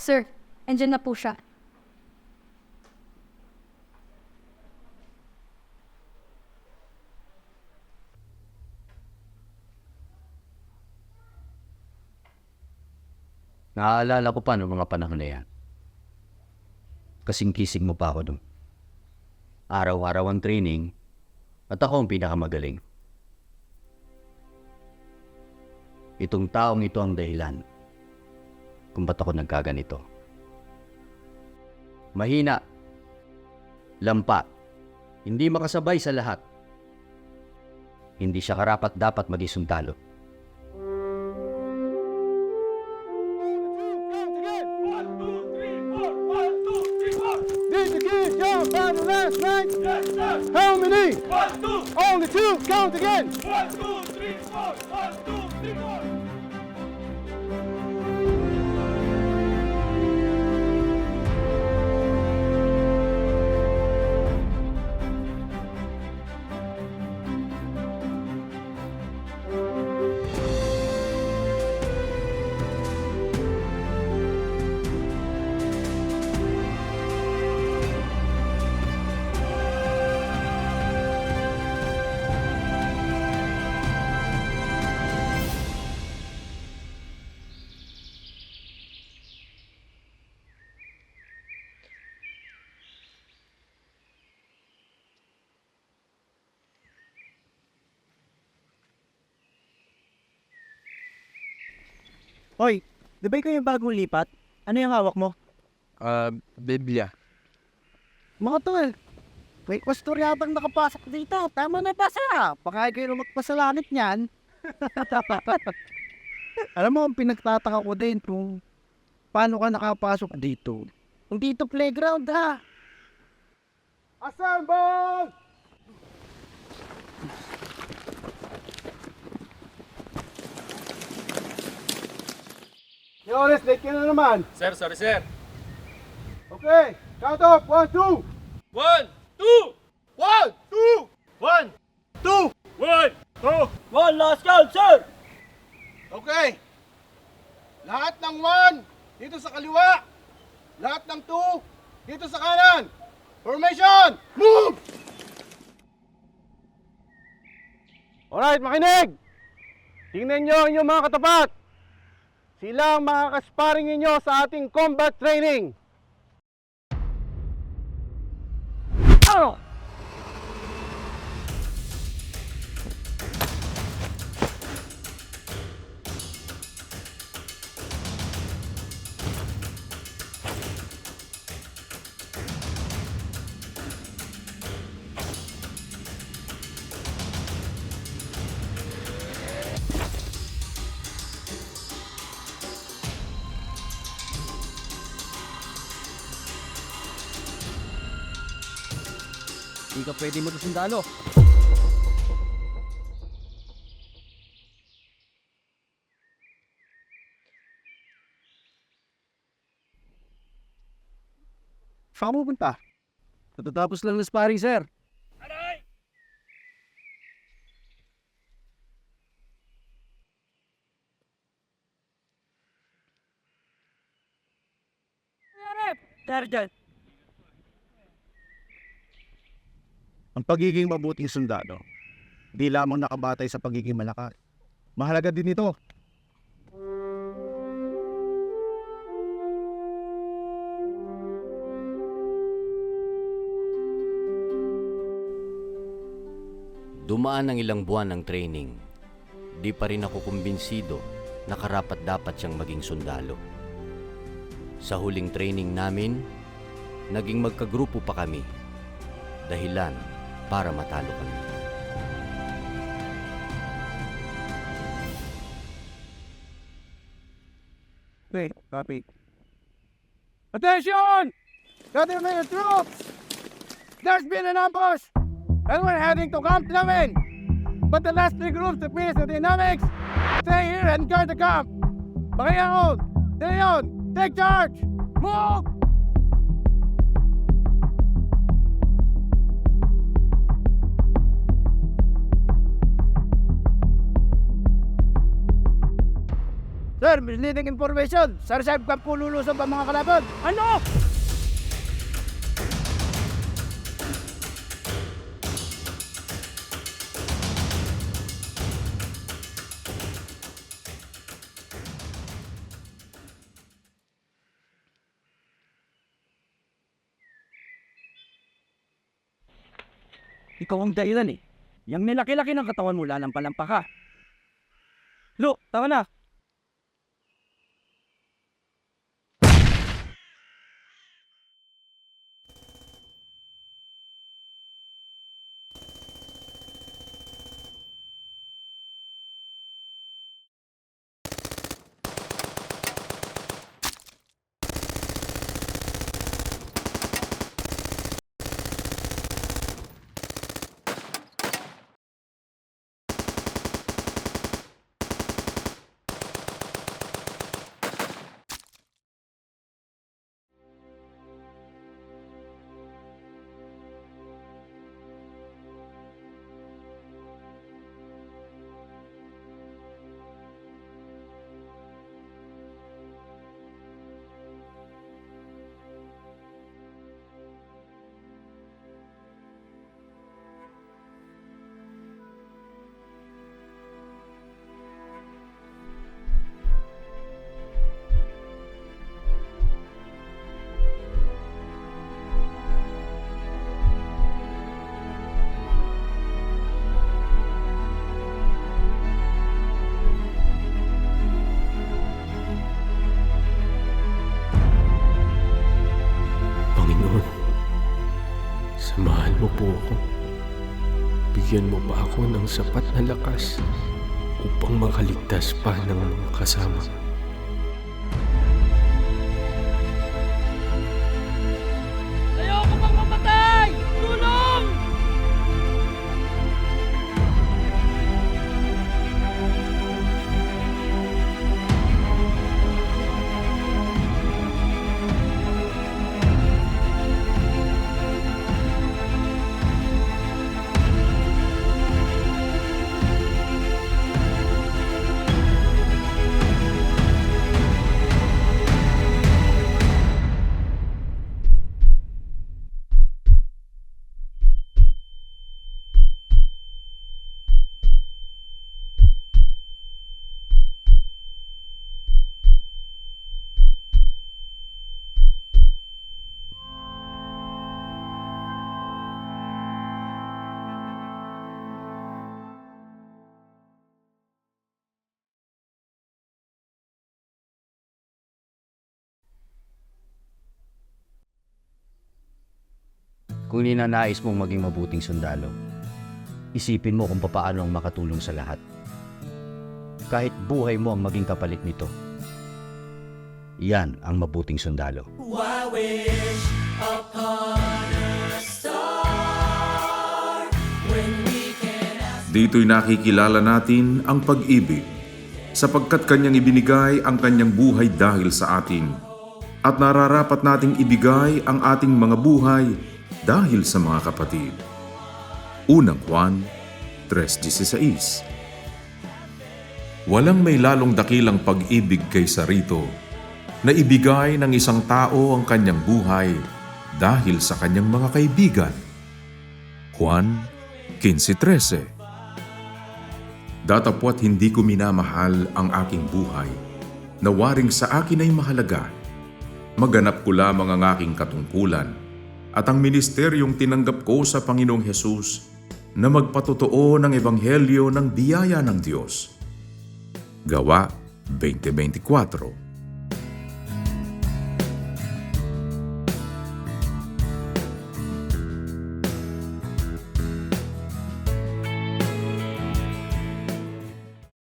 Sir, andyan na po siya. Naaalala ko pa noong mga panahon na yan. Kasing-kising mo pa ako doon. Araw-araw ang training at ako ang pinakamagaling. Itong taong ito ang dahilan kung ba't ako nagkaganito. Mahina, lampa, hindi makasabay sa lahat. Hindi siya karapat-dapat maging sundalo. Did the kid jump out of last night? Yes, sir. How many? 1, 2, Only two. Count again. 1, 2, 3, 4. 1, 2, 3, 4. Hoy, di ba ikaw yung bagong lipat? Ano yung hawak mo? Biblia. Mga tol, may pastor yatang nakapasok dito. Tama na pasa. Baka kayo magpasa langit niyan. Alam mo, ang pinagtataka ko din kung paano ka nakapasok dito. Hindi to playground ha. Assemble! Yoris, late ka na naman. Sir, sorry, sir. Okay, count off. 1, 2. 1, 2, 1, 2, 1, 2. 1, 2. One last count, sir! Okay. Lahat ng 1 dito sa kaliwa. Lahat ng 2 dito sa kanan. Formation! Move! Alright, makinig! Tingnan nyo ang inyong mga katapat. Sila ang mga kasparing ninyo sa ating combat training. Hindi ka pwede mo sundalo. Saan mo punta? Natatapos lang ng sparring, sir. Aray! Sergeant. Ang pagiging mabuting sundalo, di lamang nakabatay sa pagiging malakas. Mahalaga din ito. Dumaan ng ilang buwan ng training. Di pa rin ako kumbinsido na karapat-dapat siyang maging sundalo. Sa huling training namin, naging magkagrupo pa kami. Dahilan para matalo kami. Wait, copy. Attention! Gather your troops! There's been an ambush! And we're heading to Camp 11! But the last 3 groups to finish the dynamics, stay here and guard the camp! Bakayaon! De Leon! Take charge! Move! Sir, misleading information. Sa reserve camp po lulusob ang mga kalaban. Ano? Ikaw ang dahilan eh. Yang nilaki-laki ng katawan mo lalampa-lampa ka. Lo, tama na. Panginoon, samahan mo po ako. Bigyan mo pa ako ng sapat na lakas upang makaligtas pa ng mga kasama. Ayoko pang mamatay! Tulong! Kung ninanais mong maging mabuting sundalo, isipin mo kung papaano ang makatulong sa lahat. Kahit buhay mo ang maging kapalit nito. Yan ang mabuting sundalo. Dito'y nakikilala natin ang pag-ibig, sapagkat kanyang ibinigay ang kanyang buhay dahil sa atin, at nararapat nating ibigay ang ating mga buhay dahil sa mga kapatid. Unang Juan 3:16. Walang may lalong dakilang pag-ibig kaysa rito, na ibigay ng isang tao ang kanyang buhay dahil sa kanyang mga kaibigan. Juan 15:13. Datapwat hindi ko minamahal ang aking buhay, na waring sa akin ay mahalaga. Maganap ko lamang ang aking katungkulan at ang ministeryong tinanggap ko sa Panginoong Hesus, na magpatotoo ng ebanghelyo ng biyaya ng Diyos. Gawa 20:24.